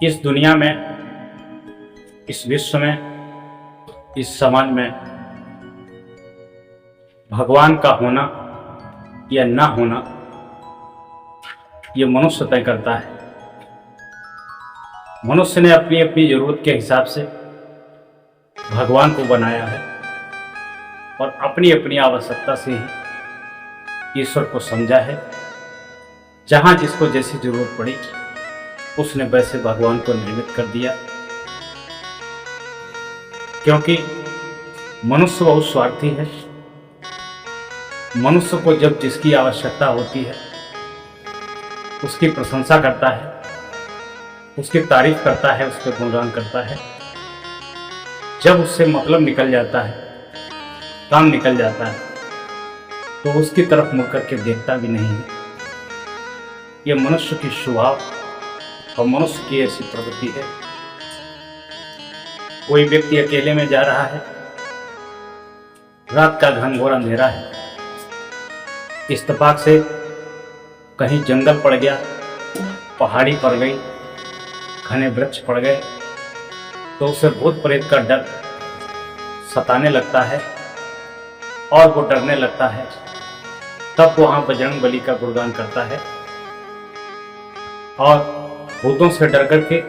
इस दुनिया में, इस विश्व में, इस समाज में भगवान का होना या ना होना ये मनुष्य तय करता है। मनुष्य ने अपनी अपनी जरूरत के हिसाब से भगवान को बनाया है और अपनी अपनी आवश्यकता से ही ईश्वर को समझा है। जहाँ जिसको जैसी जरूरत पड़ी उसने वैसे भगवान को निर्मित कर दिया, क्योंकि मनुष्य बहुत स्वार्थी है। मनुष्य को जब जिसकी आवश्यकता होती है उसकी प्रशंसा करता है, उसकी तारीफ करता है, उसके गुणगान करता है। जब उससे मतलब निकल जाता है, काम निकल जाता है, तो उसकी तरफ मुड़ करके देखता भी नहीं है। यह मनुष्य की स्वभाव और मनुष्य की ऐसी प्रवृत्ति है। कोई व्यक्ति अकेले में जा रहा है, रात का घनघोर अंधेरा है, इत्तेफाक से कहीं जंगल पड़ गया, पहाड़ी पड़ गई, घने वृक्ष पड़ गए, तो उसे भूत प्रेत का डर सताने लगता है और वो डरने लगता है। तब वहाँ बजरंग बली का गुणगान करता है और भूतों से डर करके,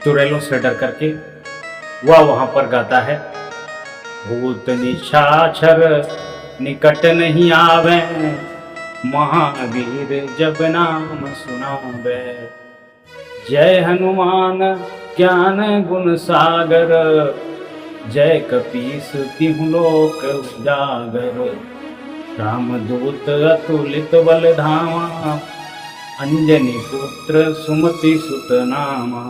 चुड़ैलों से डर करके वह वहाँ पर गाता है, भूत निशाचर निकट नहीं आवे, महावीर जब नाम सुनावे, जय हनुमान ज्ञान गुण सागर, जय कपीस तिहु लोक उजागर, रामदूत अतुलित बल धामा, अंजनी पुत्र सुमति सुत नामा।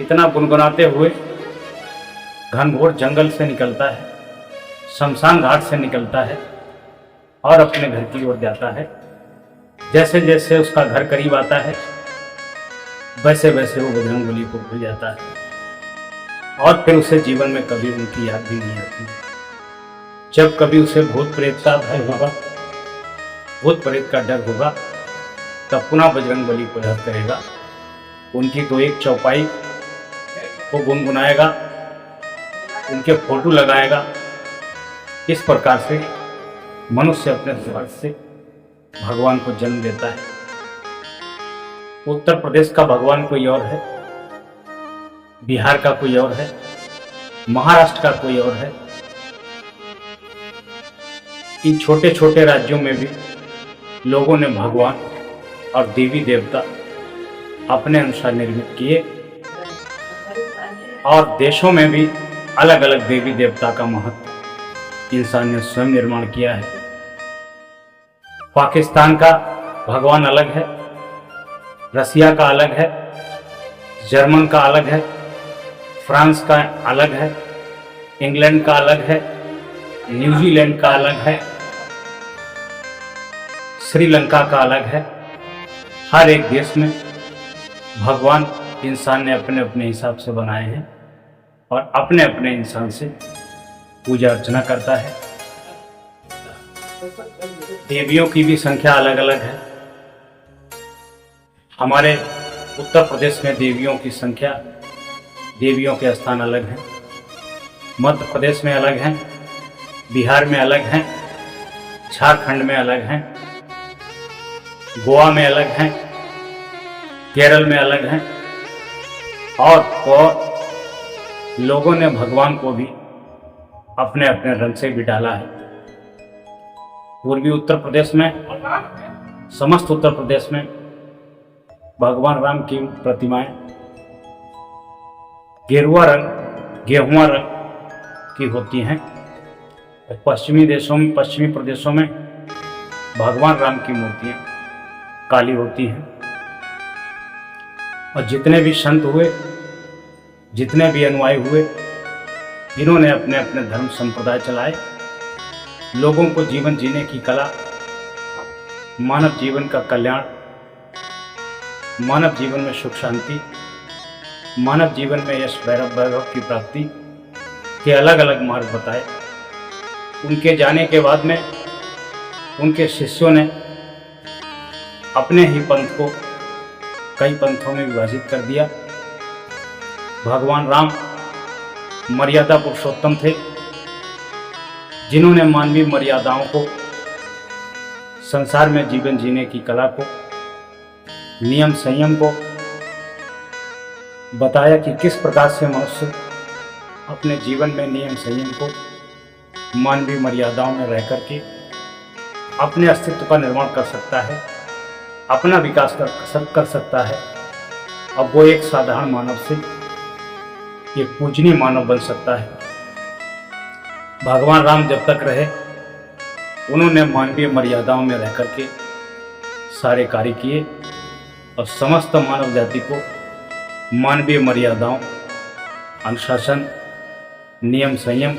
इतना गुनगुनाते हुए घनघोर जंगल से निकलता है, शमशान घाट से निकलता है और अपने घर की ओर जाता है। जैसे जैसे उसका घर करीब आता है वैसे वैसे वो बजरंग बली को भूल जाता है और फिर उसे जीवन में कभी उनकी याद भी नहीं आती। जब कभी उसे भूत प्रेत का भय होगा, भूत प्रेत का डर होगा, तब पुनः बजरंग बली को याद करेगा। उनकी तो एक चौपाई को गुनगुनाएगा, उनके फोटो लगाएगा। इस प्रकार से मनुष्य अपने स्वार्थ से भगवान को जन्म देता है। उत्तर प्रदेश का भगवान कोई और है, बिहार का कोई और है, महाराष्ट्र का कोई और है। इन छोटे छोटे राज्यों में भी लोगों ने भगवान और देवी देवता अपने अनुसार निर्मित किए और देशों में भी अलग अलग देवी देवता का महत्व इंसान ने स्वयं निर्माण किया है। पाकिस्तान का भगवान अलग है, रसिया का अलग है, जर्मन का अलग है, फ्रांस का अलग है, इंग्लैंड का अलग है, न्यूजीलैंड का अलग है, श्रीलंका का अलग है। हर एक देश में भगवान इंसान ने अपने अपने हिसाब से बनाए हैं और अपने अपने इंसान से पूजा अर्चना करता है। देवियों की भी संख्या अलग अलग है। हमारे उत्तर प्रदेश में देवियों की संख्या, देवियों के स्थान अलग हैं। मध्य प्रदेश में अलग हैं, बिहार में अलग हैं, झारखंड में अलग हैं, गोवा में अलग हैं, केरल में अलग हैं और लोगों ने भगवान को भी अपने अपने रंग से भी डाला है। पूर्वी उत्तर प्रदेश में, समस्त उत्तर प्रदेश में भगवान राम की प्रतिमाएं गेरुआ रंग, गेहुआ रंग की होती हैं। पश्चिमी देशों में, पश्चिमी प्रदेशों में भगवान राम की मूर्तियां काली होती हैं। और जितने भी संत हुए, जितने भी अनुयायी हुए, इन्होंने अपने अपने धर्म संप्रदाय चलाए। लोगों को जीवन जीने की कला, मानव जीवन का कल्याण, मानव जीवन में सुख शांति, मानव जीवन में यश वैभव की प्राप्ति के अलग अलग मार्ग बताए। उनके जाने के बाद में उनके शिष्यों ने अपने ही पंथ को कई पंथों में विभाजित कर दिया। भगवान राम मर्यादा पुरुषोत्तम थे, जिन्होंने मानवीय मर्यादाओं को, संसार में जीवन जीने की कला को, नियम संयम को बताया कि किस प्रकार से मनुष्य अपने जीवन में नियम संयम को, मानवीय मर्यादाओं में रह करके अपने अस्तित्व का निर्माण कर सकता है, अपना विकास कर सकता है और वो एक साधारण मानव से एक पूजनीय मानव बन सकता है। भगवान राम जब तक रहे उन्होंने मानवीय मर्यादाओं में रह करके सारे कार्य किए और समस्त मानव जाति को मानवीय मर्यादाओं, अनुशासन, नियम संयम,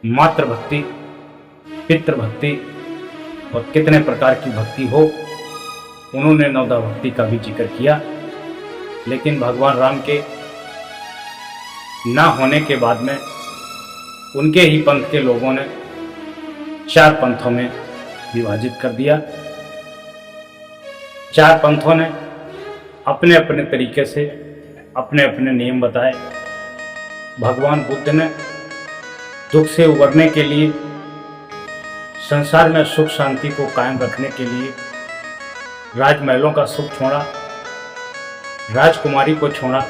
मातृभक्ति, पितृभक्ति और कितने प्रकार की भक्ति हो, उन्होंने नवदा भक्ति का भी जिक्र किया। लेकिन भगवान राम के ना होने के बाद में उनके ही पंथ के लोगों ने 4 पंथों में विभाजित कर दिया। 4 पंथों ने अपने अपने तरीके से अपने अपने नियम बताए। भगवान बुद्ध ने दुख से उबरने के लिए, संसार में सुख शांति को कायम रखने के लिए राजमहलों का सुख छोड़ा, राजकुमारी को छोड़ा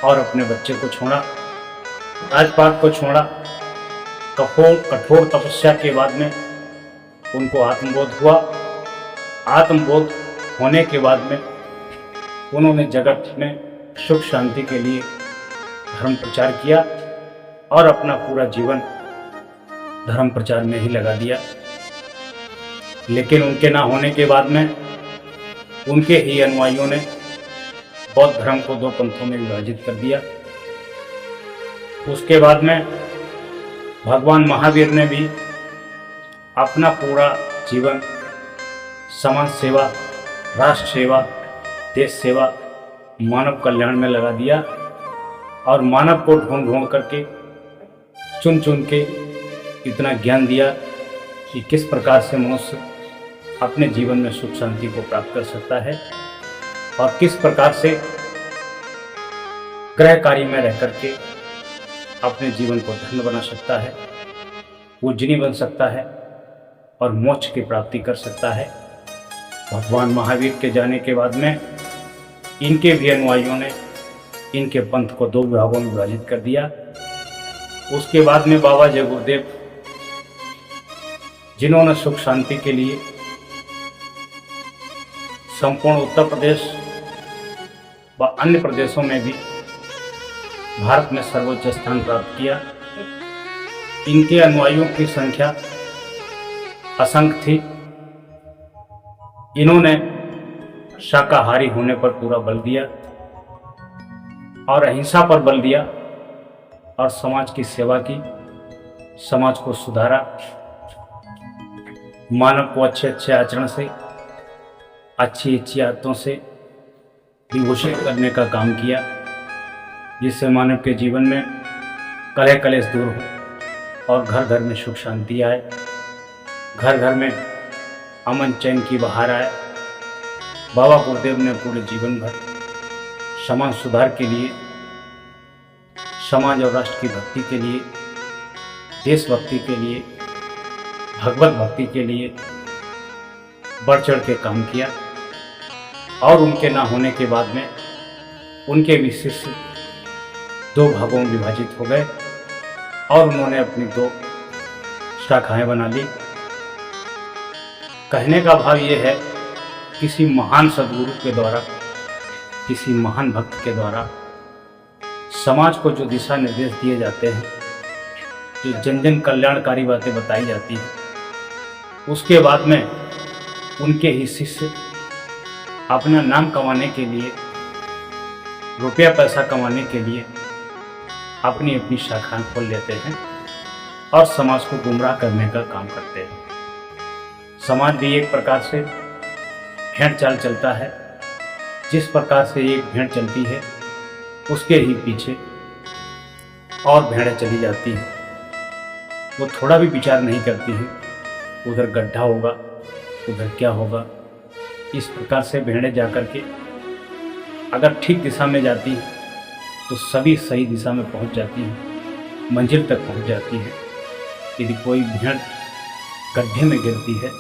और अपने बच्चे को छोड़ा, राजपाट को छोड़ा। कठोर तपस्या के बाद में उनको आत्मबोध हुआ। आत्मबोध होने के बाद में उन्होंने जगत में सुख शांति के लिए धर्म प्रचार किया और अपना पूरा जीवन धर्म प्रचार में ही लगा दिया। लेकिन उनके ना होने के बाद में उनके ही अनुयायियों ने बौद्ध धर्म को 2 पंथों में विभाजित कर दिया। उसके बाद में भगवान महावीर ने भी अपना पूरा जीवन समाज सेवा, राष्ट्र सेवा, देश सेवा, मानव कल्याण में लगा दिया और मानव को ढूंढ करके, चुन चुन के इतना ज्ञान दिया कि किस प्रकार से मनुष्य अपने जीवन में सुख शांति को प्राप्त कर सकता है और किस प्रकार से ग्रह कार्य में रह करके अपने जीवन को धन्य बना सकता है, पूजनीय बन सकता है और मोक्ष की प्राप्ति कर सकता है। भगवान महावीर के जाने के बाद में इनके भी अनुयायियों ने इनके पंथ को 2 विभागों में विभाजित कर दिया। उसके बाद में बाबा जय गुरुदेव, जिन्होंने सुख शांति के लिए संपूर्ण उत्तर प्रदेश व अन्य प्रदेशों में भी भारत में सर्वोच्च स्थान प्राप्त किया। इनके अनुयायियों की संख्या असंख्य थी। इन्होंने शाकाहारी होने पर पूरा बल दिया और अहिंसा पर बल दिया और समाज की सेवा की, समाज को सुधारा, मानव को अच्छे अच्छे आचरण से, अच्छी अच्छी आदतों से विभूषित करने का काम किया, जिससे मानव के जीवन में कलह कलेश दूर हो और घर घर में सुख शांति आए, घर घर में अमन चैन की बहार आए। बाबा गुरुदेव ने पूरे जीवन भर समाज सुधार के लिए, समाज और राष्ट्र की भक्ति के लिए, देशभक्ति के लिए, भगवत भक्ति के लिए बढ़ चढ़ के काम किया और उनके ना होने के बाद में उनके भी शिष्य 2 भागों में विभाजित हो गए और उन्होंने अपनी 2 शाखाएं बना ली। कहने का भाव ये है, किसी महान सद्गुरु के द्वारा, किसी महान भक्त के द्वारा समाज को जो दिशा निर्देश दिए जाते हैं, जो जन जन कल्याणकारी बातें बताई जाती हैं, उसके बाद में उनके ही शिष्य अपना नाम कमाने के लिए, रुपया पैसा कमाने के लिए अपनी अपनी शाखाएं खोल लेते हैं और समाज को गुमराह करने का काम करते हैं। समाज भी एक प्रकार से भेड़ चाल चलता है। जिस प्रकार से एक भेड़ चलती है, उसके ही पीछे और भेड़ें चली जाती हैं। वो थोड़ा भी विचार नहीं करती हैं, उधर गड्ढा होगा, उधर क्या होगा, इस प्रकार से भेड़ें जाकर के अगर ठीक दिशा में जाती हैं तो सभी सही दिशा में पहुंच जाती हैं, मंजिल तक पहुंच जाती हैं। यदि कोई भेड़ गड्ढे में गिरती है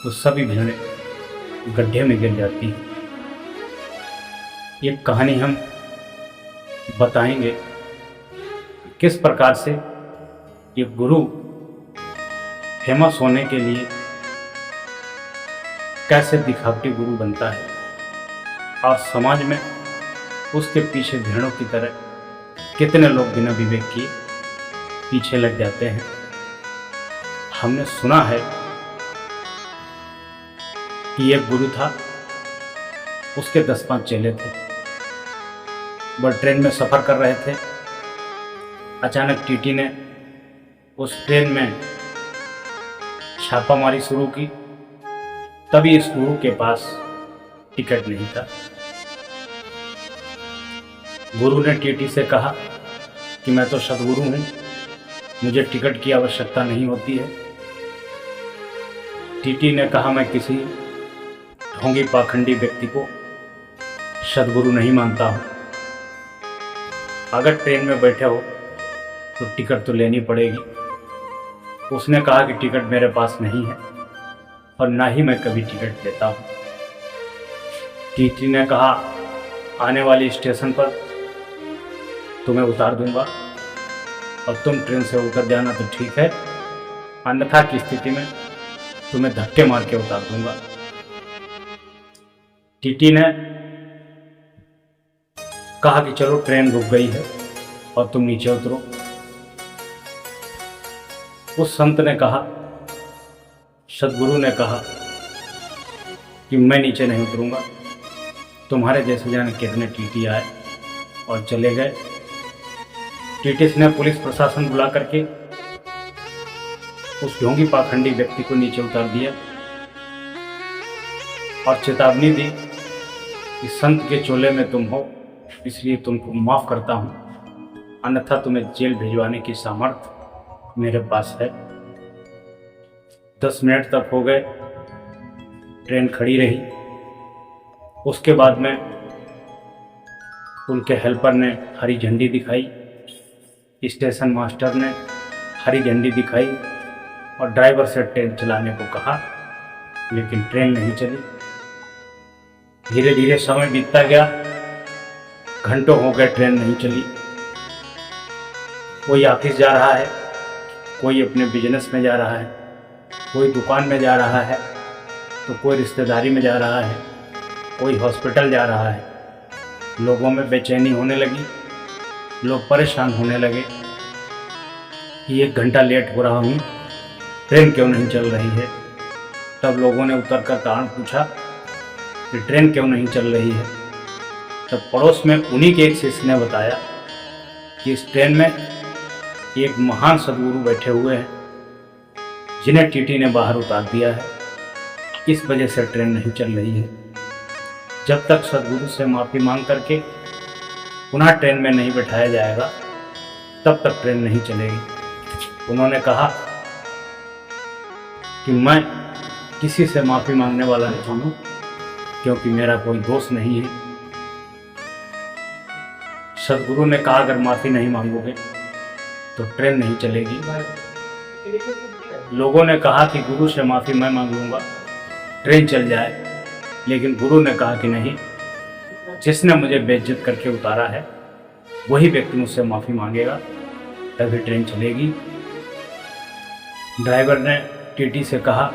तो सभी भेड़ें गड्ढे में गिर जाती हैं। ये कहानी हम बताएंगे किस प्रकार से ये गुरु फेमस होने के लिए कैसे दिखावटी गुरु बनता है और समाज में उसके पीछे भेड़ों की तरह कितने लोग बिना विवेक किए पीछे लग जाते हैं। हमने सुना है कि एक गुरु था, उसके 10-5 चेले थे। वह ट्रेन में सफ़र कर रहे थे। अचानक टीटी ने उस ट्रेन में छापामारी शुरू की। तभी इस गुरु के पास टिकट नहीं था। गुरु ने टीटी से कहा कि मैं तो सदगुरु हूँ, मुझे टिकट की आवश्यकता नहीं होती है। टीटी ने कहा मैं किसी ढोंगी पाखंडी व्यक्ति को सदगुरु नहीं मानता हूँ। अगर ट्रेन में बैठे हो तो टिकट तो लेनी पड़ेगी। उसने कहा कि टिकट मेरे पास नहीं है और ना ही मैं कभी टिकट लेता हूँ। टीटी ने कहा आने वाली स्टेशन पर तुम्हें उतार दूंगा और तुम ट्रेन से उतर जाना तो ठीक है, अन्यथा की स्थिति में तुम्हें धक्के मार के उतार दूंगा। टीटी ने कहा कि चलो ट्रेन रुक गई है और तुम नीचे उतरो। उस संत ने कहा, सदगुरु ने कहा कि मैं नीचे नहीं उतरूंगा। तुम्हारे जैसे जाने कितने टीटी आए और चले गए। टीटी ने पुलिस प्रशासन बुला करके उस ढोंगी पाखंडी व्यक्ति को नीचे उतार दिया और चेतावनी दी कि संत के चोले में तुम हो, इसलिए तुमको माफ करता हूं, अन्यथा तुम्हें जेल भिजवाने की सामर्थ्य मेरे पास है। 10 मिनट तक हो गए, ट्रेन खड़ी रही। उसके बाद में उनके हेल्पर ने हरी झंडी दिखाई, स्टेशन मास्टर ने हरी झंडी दिखाई और ड्राइवर से ट्रेन चलाने को कहा, लेकिन ट्रेन नहीं चली। धीरे धीरे समय बीतता गया, घंटों हो गए, ट्रेन नहीं चली। कोई ऑफिस जा रहा है, कोई अपने बिजनेस में जा रहा है, कोई दुकान में जा रहा है, तो कोई रिश्तेदारी में जा रहा है, कोई हॉस्पिटल जा रहा है। लोगों में बेचैनी होने लगी, लोग परेशान होने लगे कि 1 घंटा लेट हो रहा हूँ, ट्रेन क्यों नहीं चल रही है। तब लोगों ने उतर कर कारण पूछा कि ट्रेन क्यों नहीं चल रही है। तब पड़ोस में उन्हीं के एक शिष्य ने बताया कि इस ट्रेन में एक महान सदगुरु बैठे हुए हैं, जिन्हें टीटी ने बाहर उतार दिया है, इस वजह से ट्रेन नहीं चल रही है। जब तक सदगुरु से माफ़ी मांग करके पुनः ट्रेन में नहीं बैठाया जाएगा, तब तक ट्रेन नहीं चलेगी। उन्होंने कहा कि मैं किसी से माफ़ी मांगने वाला नहीं हूँ, क्योंकि मेरा कोई दोष नहीं है। सदगुरु ने कहा अगर माफ़ी नहीं मांगोगे तो ट्रेन नहीं चलेगी। लोगों ने कहा कि गुरु से माफ़ी मैं मांग लूँगा, ट्रेन चल जाए। लेकिन गुरु ने कहा कि नहीं, जिसने मुझे बेइज्जत करके उतारा है वही व्यक्ति मुझसे माफ़ी मांगेगा, तभी ट्रेन चलेगी। ड्राइवर ने टीटी से कहा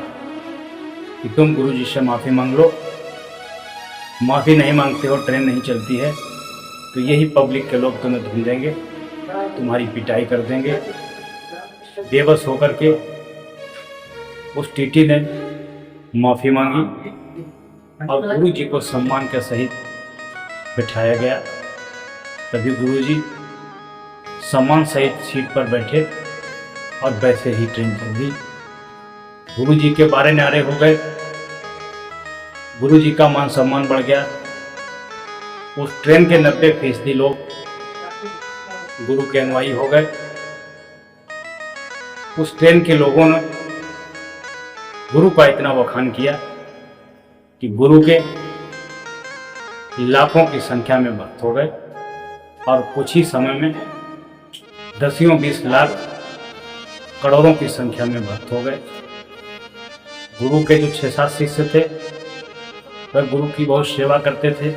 कि तुम गुरु जी से माफ़ी मांग लो, माफ़ी नहीं मांगते हो ट्रेन नहीं चलती है, तो यही पब्लिक के लोग तुम्हें ढूंढेंगे, तुम्हारी पिटाई कर देंगे। बेबस होकर के उस टीटी ने माफ़ी मांगी और गुरु जी को सम्मान के सहित बिठाया गया। तभी गुरु जी सम्मान सहित सीट पर बैठे और वैसे ही ट्रेन चल गई। गुरु जी के बारे नारे हो गए, गुरु जी का मान सम्मान बढ़ गया। उस ट्रेन के 90% लोग गुरु के अनुयायी हो गए। उस ट्रेन के लोगों ने गुरु का इतना बखान किया कि गुरु के लाखों की संख्या में भक्त हो गए और कुछ ही समय में दसियों 20 लाख करोड़ों की संख्या में भक्त हो गए। गुरु के जो 6-7 शिष्य थे वह गुरु की बहुत सेवा करते थे।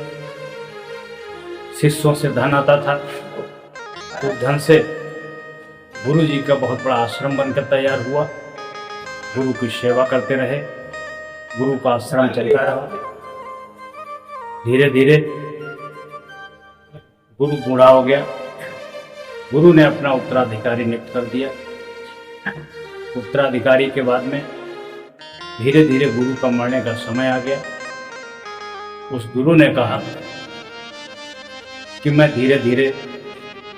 शिष्यों से धन आता था तो धन से गुरु जी का बहुत बड़ा आश्रम बनकर तैयार हुआ। गुरु की सेवा करते रहे, गुरु का आश्रम चलता रहा। धीरे धीरे गुरु बूढ़ा हो गया। गुरु ने अपना उत्तराधिकारी नियुक्त कर दिया। उत्तराधिकारी के बाद में धीरे धीरे गुरु का मरने का समय आ गया। उस गुरु ने कहा कि मैं धीरे धीरे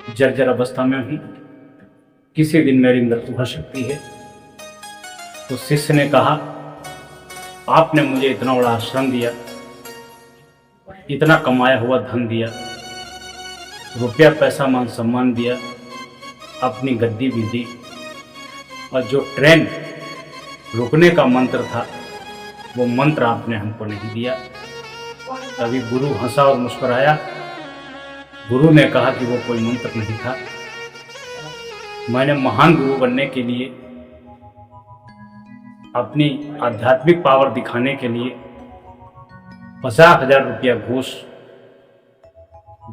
जर्जर अवस्था में हूँ, किसी दिन मेरी मृत्यु हो सकती है। तो शिष्य ने कहा, आपने मुझे इतना बड़ा आश्रम दिया, इतना कमाया हुआ धन दिया, रुपया पैसा मान सम्मान दिया, अपनी गद्दी भी दी, और जो ट्रेन रुकने का मंत्र था वो मंत्र आपने हमको नहीं दिया। तभी गुरु हंसा और मुस्कुराया। गुरु ने कहा कि वो कोई मंत्र नहीं था। मैंने महान गुरु बनने के लिए, अपनी आध्यात्मिक पावर दिखाने के लिए 50,000 रुपया घूस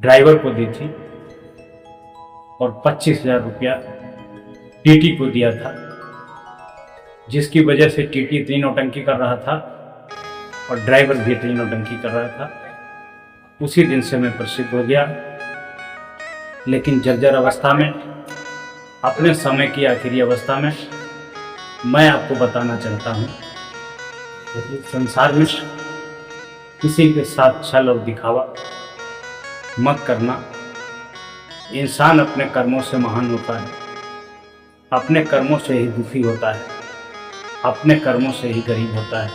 ड्राइवर को दी थी और 25,000 रुपया टीटी को दिया था, जिसकी वजह से टीटी इतनी नौटंकी कर रहा था और ड्राइवर भी इतनी नौटंकी कर रहा था। उसी दिन से मैं प्रसिद्ध हो गया। लेकिन जर्जर अवस्था में, अपने समय की आखिरी अवस्था में, मैं आपको बताना चाहता हूँ कि संसार में किसी के साथ छल और दिखावा मत करना। इंसान अपने कर्मों से महान होता है, अपने कर्मों से ही दुखी होता है, अपने कर्मों से ही गरीब होता है,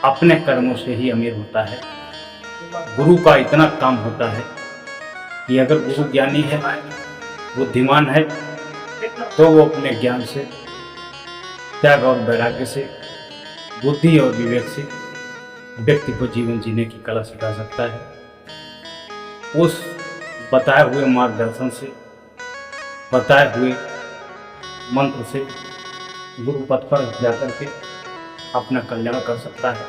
अपने कर्मों से ही अमीर होता है। गुरु का इतना काम होता है कि अगर गुरु ज्ञानी है, बुद्धिमान है, तो वो अपने ज्ञान से, त्याग और वैराग्य से, बुद्धि और विवेक से व्यक्ति को जीवन जीने की कला सिखा सकता है। उस बताए हुए मार्गदर्शन से, बताए हुए मंत्र से गुरु पथ पर जाकर के अपना कल्याण कर सकता है,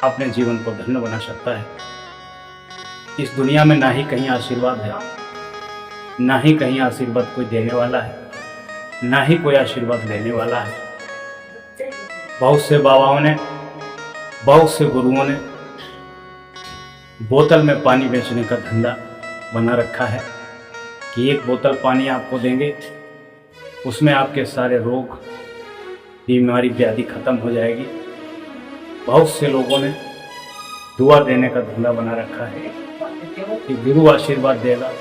अपने जीवन को धन्य बना सकता है। इस दुनिया में ना ही कहीं आशीर्वाद है, ना ही कहीं आशीर्वाद कोई देने वाला है, ना ही कोई आशीर्वाद लेने वाला है। बहुत से बाबाओं ने, बहुत से गुरुओं ने बोतल में पानी बेचने का धंधा बना रखा है कि एक बोतल पानी आपको देंगे, उसमें आपके सारे रोग, बीमारी, व्याधि खत्म हो जाएगी। बहुत से लोगों ने दुआ देने का धंधा बना रखा है कि गुरु आशीर्वाद देगा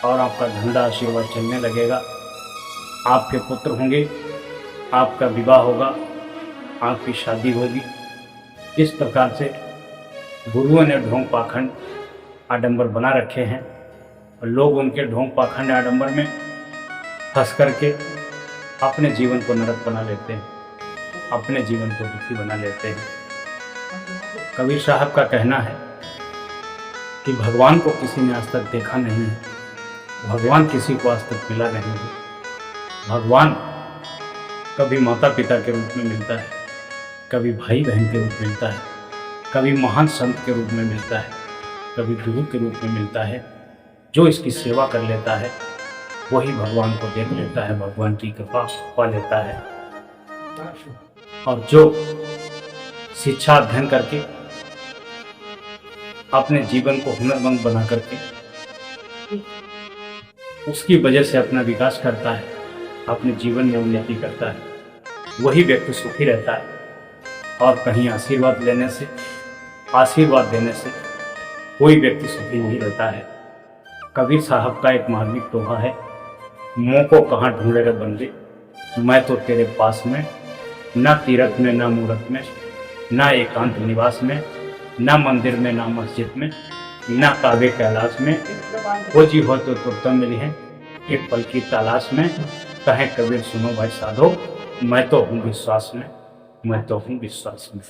और आपका धंधा आशीर्वाद चलने लगेगा, आपके पुत्र होंगे, आपका विवाह होगा, आपकी शादी होगी। इस प्रकार से गुरुओं ने ढोंग पाखंड आडंबर बना रखे हैं और लोग उनके ढोंग पाखंड आडंबर में फंस करके अपने जीवन को नरक बना लेते हैं, अपने जीवन को दुखी बना लेते हैं। कबीर साहब का कहना है कि भगवान को किसी ने आज तक देखा नहीं है, भगवान किसी को आज तक मिला नहीं है। भगवान कभी माता पिता के रूप में मिलता है, कभी भाई बहन के रूप में मिलता है, कभी महान संत के रूप में मिलता है, कभी गुरु के रूप में मिलता है। जो इसकी सेवा कर लेता है वही भगवान को देख लेता है, भगवान की कृपा पा लेता है। और जो शिक्षा अध्ययन करके अपने जीवन को हुनरमंद बना करके उसकी वजह से अपना विकास करता है, अपने जीवन में उन्नति करता है, वही व्यक्ति सुखी रहता है। और कहीं आशीर्वाद लेने से, आशीर्वाद देने से कोई व्यक्ति सुखी नहीं रहता है। कबीर साहब का एक मार्मिक दोहा है, मुँह को कहाँ ढूंढे रे बंदे, मैं तो तेरे पास में, ना तीरथ में, ना मूरत में, ना एकांत निवास में, ना मंदिर में, ना मस्जिद में, ना काबे कैलाश में, खोजी हो तो तुम मिली है एक पल की तलाश में। कहे कबीर सुनो भाई साधो, मैं तो हूँ विश्वास में, मैं तो हूँ विश्वास में।